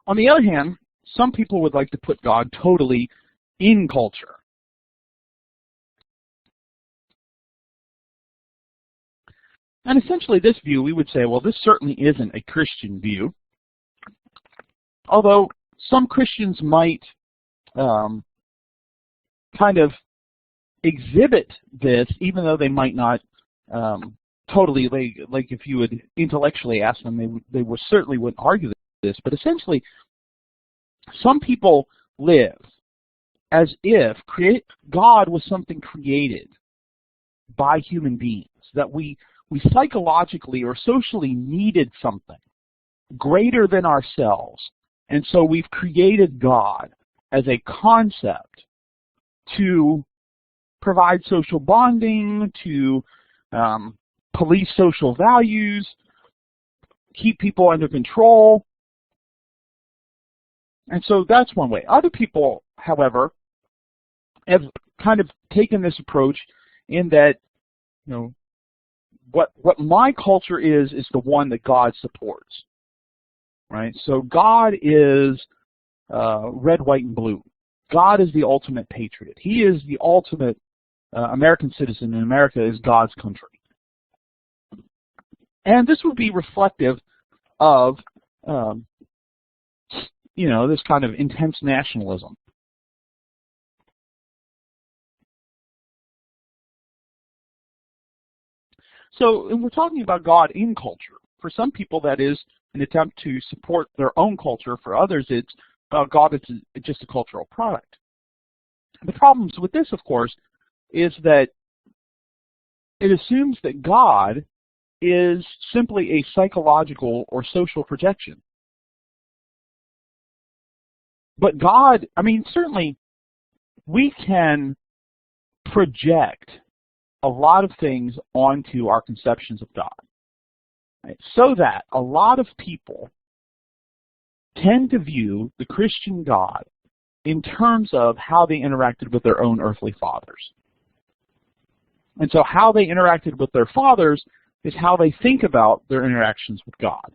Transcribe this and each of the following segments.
On the other hand, some people would like to put God totally in culture. And essentially this view, we would say, well, this certainly isn't a Christian view. Although some Christians might kind of exhibit this, even though they might not totally, like if you would intellectually ask them, they would certainly wouldn't argue this. But essentially, some people live as if God was something created by human beings, that we psychologically or socially needed something greater than ourselves. And so we've created God as a concept to provide social bonding, to police social values, keep people under control. And so that's one way. Other people, however, have kind of taken this approach in that, you know, what my culture is the one that God supports, right? So God is red, white, and blue. God is the ultimate patriot. He is the ultimate American citizen, and America is God's country. And this would be reflective of, you know, this kind of intense nationalism. So, and we're talking about God in culture. For some people, that is an attempt to support their own culture. For others, it's God is just a cultural product. The problems with this, of course, is that it assumes that God is simply a psychological or social projection. But God, I mean, certainly we can project a lot of things onto our conceptions of God, right? So that a lot of people tend to view the Christian God in terms of how they interacted with their own earthly fathers. And so how they interacted with their fathers is how they think about their interactions with God.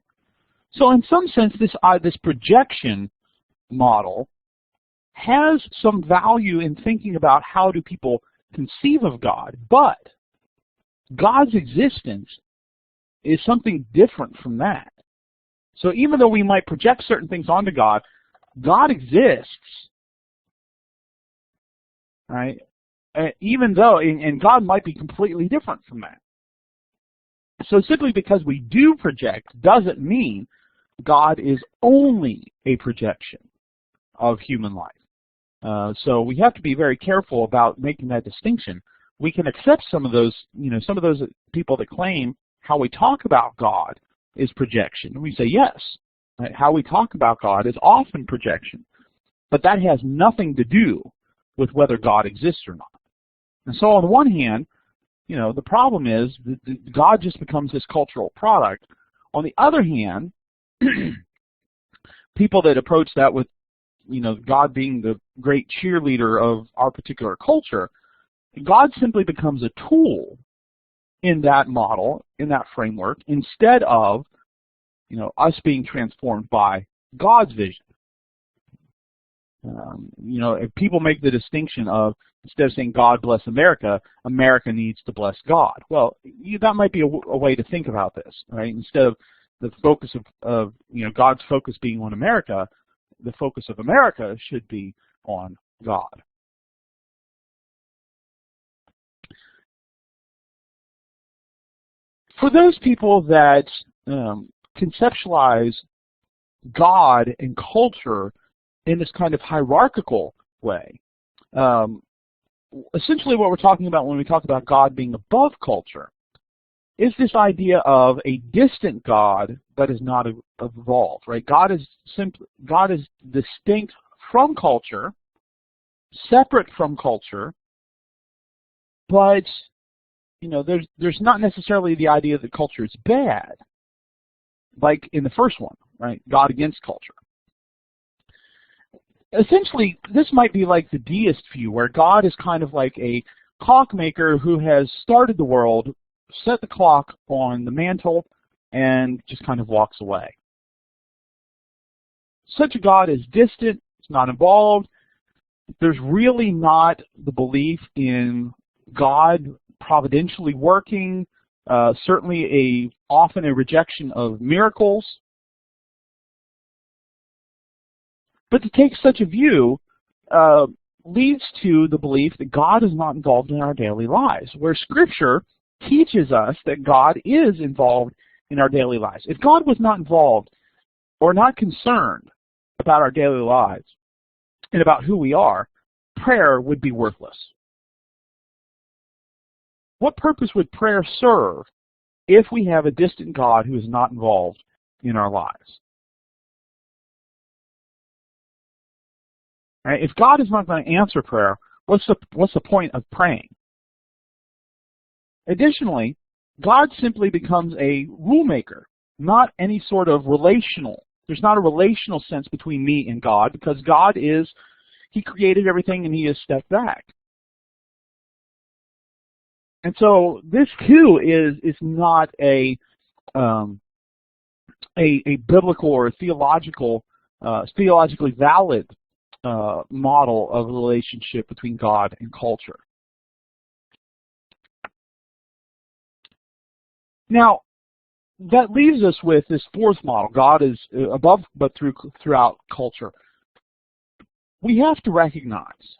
So in some sense, this projection model has some value in thinking about how do people conceive of God, but God's existence is something different from that. So even though we might project certain things onto God, God exists, right? Even though, and God might be completely different from that. So simply because we do project doesn't mean God is only a projection of human life. So we have to be very careful about making that distinction. We can accept some of those, you know, some of those people that claim how we talk about God is projection. And we say yes, right? How we talk about God is often projection, but that has nothing to do with whether God exists or not. And so on the one hand, you know, the problem is that God just becomes this cultural product. On the other hand, people that approach that with, you know, God being the great cheerleader of our particular culture, God simply becomes a tool in that model, in that framework, instead of, you know, us being transformed by God's vision. You know, if people make the distinction of, instead of saying God bless America, America needs to bless God. Well, that might be a way to think about this, right? Instead of the focus of you know, God's focus being on America, the focus of America should be on God. For those people that conceptualize God and culture in this kind of hierarchical way, essentially what we're talking about when we talk about God being above culture is this idea of a distant God that is not evolved, right? God is distinct from culture, separate from culture, but you know, there's not necessarily the idea that culture is bad, like in the first one, right? God against culture. Essentially, this might be like the deist view, where God is kind of like a clockmaker who has started the world, set the clock on the mantle, and just kind of walks away. such a God is distant, it's not involved. There's really not the belief in God providentially working, certainly often a rejection of miracles. But to take such a view leads to the belief that God is not involved in our daily lives, where Scripture teaches us that God is involved in our daily lives. If God was not involved or not concerned about our daily lives and about who we are, prayer would be worthless. What purpose would prayer serve if we have a distant God who is not involved in our lives? Right? If God is not going to answer prayer, what's the point of praying? Additionally, God simply becomes a rule maker, not any sort of relational. There's not a relational sense between me and God, because God is, He created everything and He has stepped back. And so this too is not a biblical or theologically valid model of a relationship between God and culture. Now, that leaves us with this fourth model. God is above but throughout culture. We have to recognize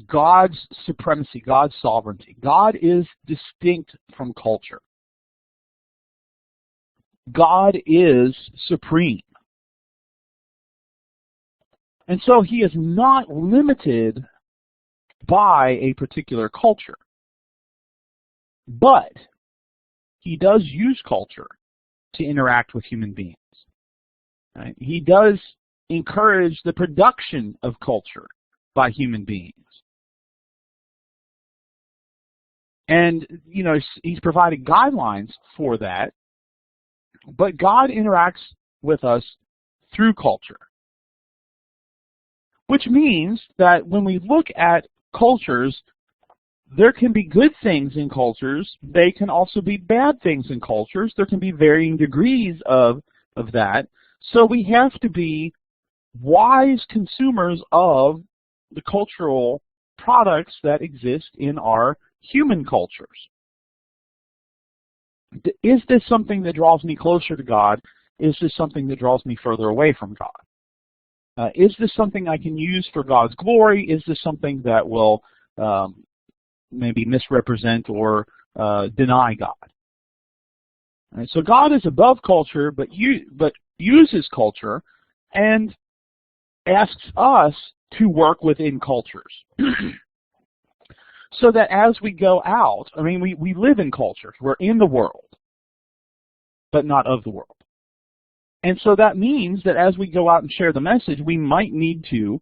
God's supremacy, God's sovereignty. God is distinct from culture. God is supreme. And so He is not limited by a particular culture. But He does use culture to interact with human beings. Right? He does encourage the production of culture by human beings. And, you know, He's provided guidelines for that, but God interacts with us through culture. Which means that when we look at cultures, there can be good things in cultures. They can also be bad things in cultures. There can be varying degrees of that. So we have to be wise consumers of the cultural products that exist in our human cultures. Is this something that draws me closer to God? Is this something that draws me further away from God? Is this something I can use for God's glory? Is this something that will maybe misrepresent or deny God? Right, so God is above culture, but uses culture and asks us to work within cultures. So that as we go out, I mean, we live in cultures. We're in the world, but not of the world. And so that means that as we go out and share the message, we might need to,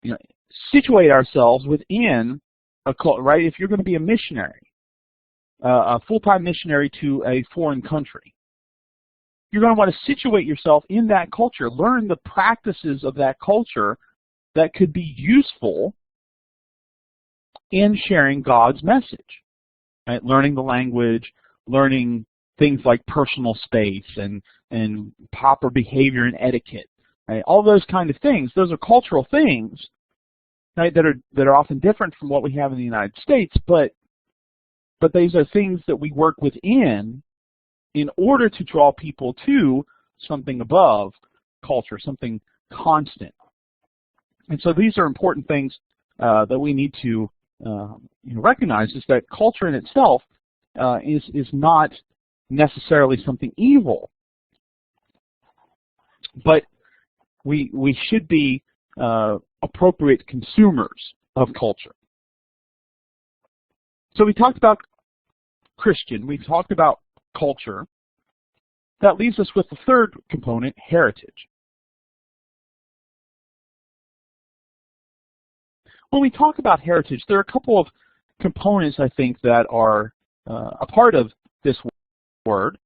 you know, situate ourselves within a cult, right? If you're going to be a missionary, a full-time missionary to a foreign country, you're going to want to situate yourself in that culture, learn the practices of that culture that could be useful in sharing God's message. Right? Learning the language, learning things like personal space and proper behavior and etiquette, right? All those kind of things. Those are cultural things, right, that are often different from what we have in the United States, but these are things that we work within in order to draw people to something above culture, something constant. And so these are important things that we need to recognize, is that culture in itself is not necessarily something evil, but we should be appropriate consumers of culture. So we talked about Christian, we talked about culture. That leaves us with the third component, heritage. When we talk about heritage, there are a couple of components, I think, that are a part of this word.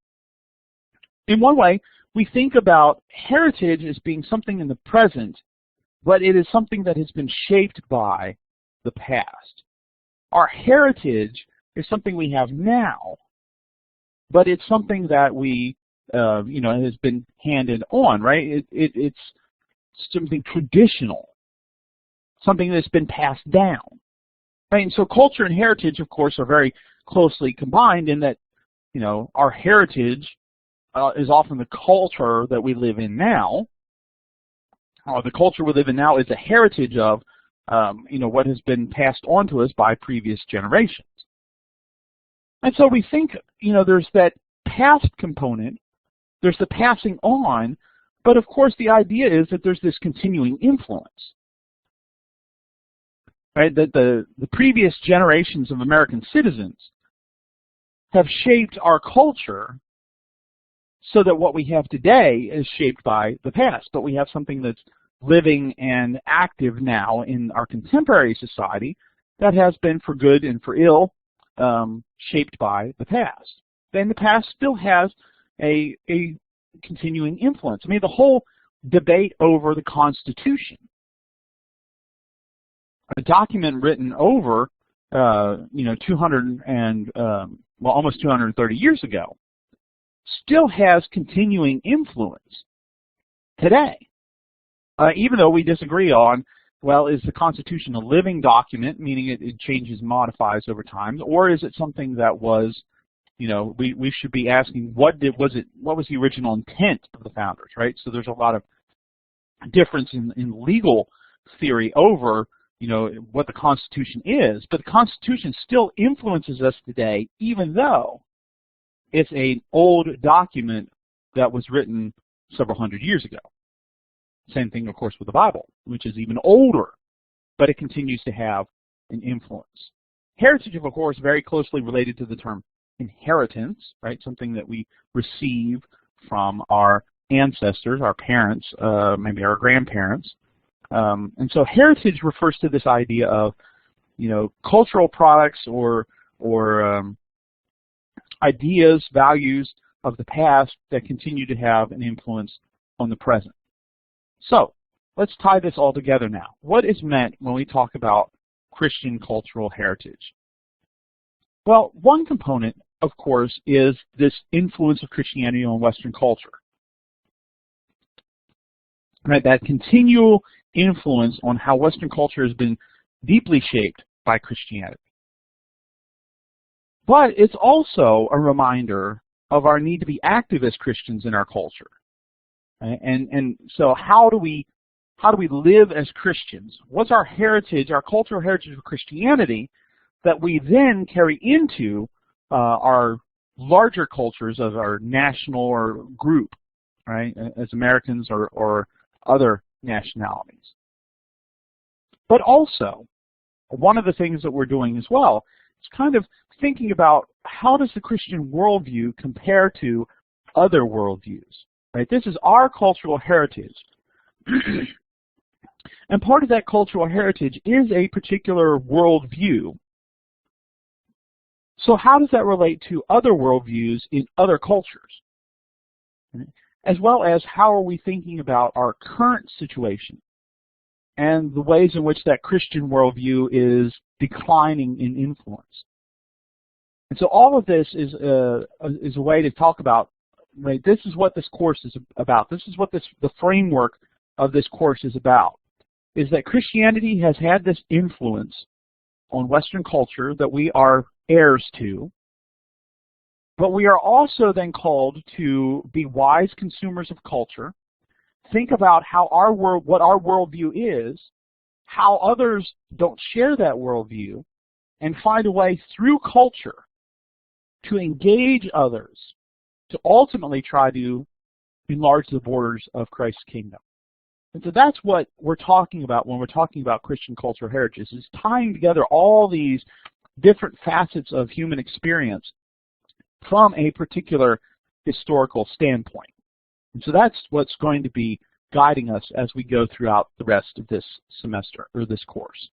In one way, we think about heritage as being something in the present, but it is something that has been shaped by the past. Our heritage is something we have now, but it's something that we has been handed on, right? It's something traditional, something that's been passed down, right? And so culture and heritage, of course, are very closely combined in that, our heritage is often the culture that we live in now. The culture we live in now is a heritage of, what has been passed on to us by previous generations. And so we think, there's that past component, there's the passing on, but of course the idea is that there's this continuing influence. Right? That the previous generations of American citizens have shaped our culture so that what we have today is shaped by the past, but we have something that's living and active now in our contemporary society that has been, for good and for ill, shaped by the past. Then the past still has a continuing influence. I mean, the whole debate over the Constitution, a document written over, almost 230 years ago, still has continuing influence today. Even though we disagree on, well, is the Constitution a living document, meaning it changes and modifies over time, or is it something that was, we should be asking what was the original intent of the founders, right? So there's a lot of difference in legal theory over, what the Constitution is, but the Constitution still influences us today, even though it's an old document that was written several hundred years ago. Same thing, of course, with the Bible, which is even older, but it continues to have an influence. Heritage, of course, is very closely related to the term inheritance, right? Something that we receive from our ancestors, our parents, maybe our grandparents. And so heritage refers to this idea of, cultural products or ideas, values of the past that continue to have an influence on the present. So let's tie this all together now. What is meant when we talk about Christian cultural heritage? Well, one component, of course, is this influence of Christianity on Western culture. Right, that continual influence on how Western culture has been deeply shaped by Christianity. But it's also a reminder of our need to be active as Christians in our culture. And so how do we live as Christians? What's our heritage, our cultural heritage of Christianity that we then carry into our larger cultures of our national or group, right, as Americans or other nationalities? But also, one of the things that we're doing as well is kind of thinking about how does the Christian worldview compare to other worldviews? Right? This is our cultural heritage. And part of that cultural heritage is a particular worldview. So how does that relate to other worldviews in other cultures? As well as how are we thinking about our current situation and the ways in which that Christian worldview is declining in influence. And so all of this is a way to talk about, right, this is what this course is about. This is what the framework of this course is about, is that Christianity has had this influence on Western culture that we are heirs to, but we are also then called to be wise consumers of culture, think about how what our worldview is, how others don't share that worldview, and find a way through culture to engage others, to ultimately try to enlarge the borders of Christ's kingdom. And so that's what we're talking about when we're talking about Christian cultural heritage, is tying together all these different facets of human experience from a particular historical standpoint. And so that's what's going to be guiding us as we go throughout the rest of this semester, or this course.